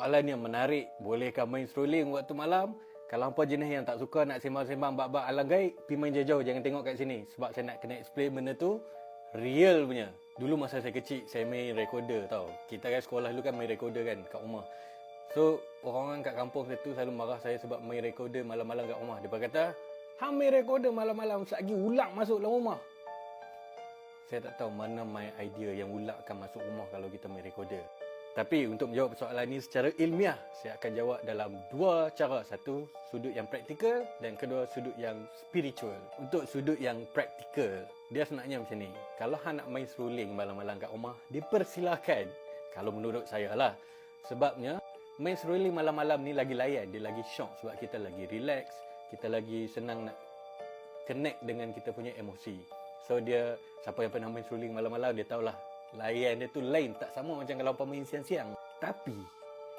soalan yang menarik. Bolehkah main strolling waktu malam? Kalau hampa jenis yang tak suka nak sembang-sembang bab-bab alam gaib, pergi main jauh-jauh, jangan tengok kat sini. Sebab saya nak kena explain benda tu real punya. Dulu masa saya kecil, saya main recorder tau. Kita kan sekolah dulu kan main recorder kan kat rumah. So, orang-orang kat kampung situ selalu marah saya sebab main recorder malam-malam kat rumah. Dia kata, hang main recorder malam-malam, selagi ular masuk dalam rumah. Saya tak tahu mana main idea yang ular akan masuk rumah kalau kita main recorder. Tapi untuk menjawab soalan ini secara ilmiah, saya akan jawab dalam dua cara. Satu, sudut yang praktikal, dan kedua, sudut yang spiritual. Untuk sudut yang praktikal, dia sebenarnya macam ni. Kalau hang nak main strolling malam-malam kat rumah, dipersilakan. Kalau menurut saya lah. Sebabnya, main strolling malam-malam ni lagi layan, dia lagi syok sebab kita lagi relax, kita lagi senang nak connect dengan kita punya emosi. So dia, siapa yang pernah main strolling malam-malam, dia tahulah layan dia tu lain, tak sama macam kalau hampa main siang-siang. Tapi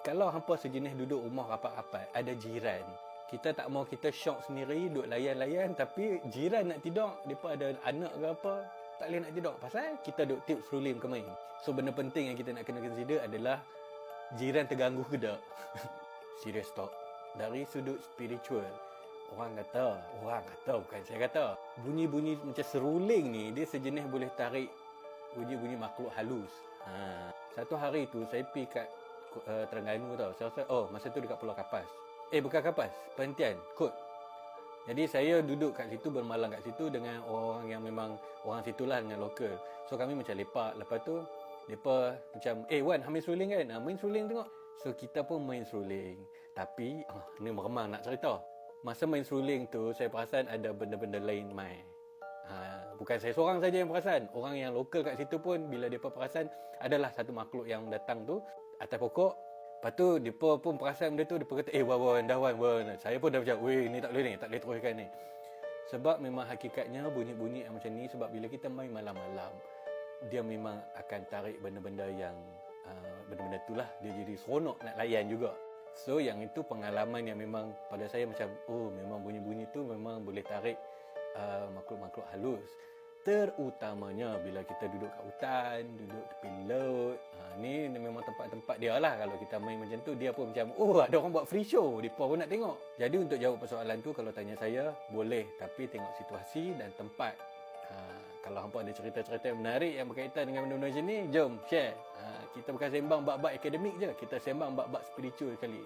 kalau hampa sejenis duduk rumah rapat-rapat, ada jiran, kita tak mau kita syok sendiri duduk layan-layan, tapi jiran nak tidur, mereka ada anak ke apa, tak boleh nak tidur pasal kita duduk tiup strolling ke main. So benda penting yang kita nak kena consider adalah jiran terganggu ke tak. Serius talk, dari sudut spiritual, orang kata bukan saya kata, bunyi-bunyi macam seruling ni, dia sejenis boleh tarik bunyi-bunyi makhluk halus. Satu hari tu saya pergi kat Terengganu tau. Saya rasa, masa tu dekat Pulau Kapas. Bukan Kapas, Perhentian, Kot. Jadi saya duduk kat situ, bermalam kat situ dengan orang yang memang orang situlah, dengan lokal. So kami macam lepak. Lepas tu mereka macam, Wan, main strolling kan? Main strolling tengok. So kita pun main strolling. Tapi ni meremang nak cerita. Masa main strolling tu, saya perasan ada benda-benda lain main. Bukan saya seorang saja yang perasan. Orang yang lokal kat situ pun bila mereka perasan adalah satu makhluk yang datang tu atas pokok. Lepas tu mereka pun perasan benda tu. Mereka kata, Wan. Saya pun dah macam, ni tak boleh teruskan ni. Sebab memang hakikatnya bunyi-bunyi yang macam ni, sebab bila kita main malam-malam, dia memang akan tarik benda-benda yang benda-benda tu lah. Dia jadi seronok nak layan juga. So yang itu pengalaman yang memang pada saya macam, memang bunyi-bunyi tu memang boleh tarik makhluk-makhluk halus. Terutamanya bila kita duduk kat hutan, duduk tepi laut. Ni memang tempat-tempat dia lah. Kalau kita main macam tu, dia pun macam, ada orang buat free show, mereka pun nak tengok. Jadi untuk jawab persoalan tu, kalau tanya saya, boleh, tapi tengok situasi dan tempat. Kalau hampa ada cerita-cerita yang menarik yang berkaitan dengan benda-benda macam ni, jom share. Kita bukan sembang bab-bab akademik je, kita sembang bab-bab spiritual sekali.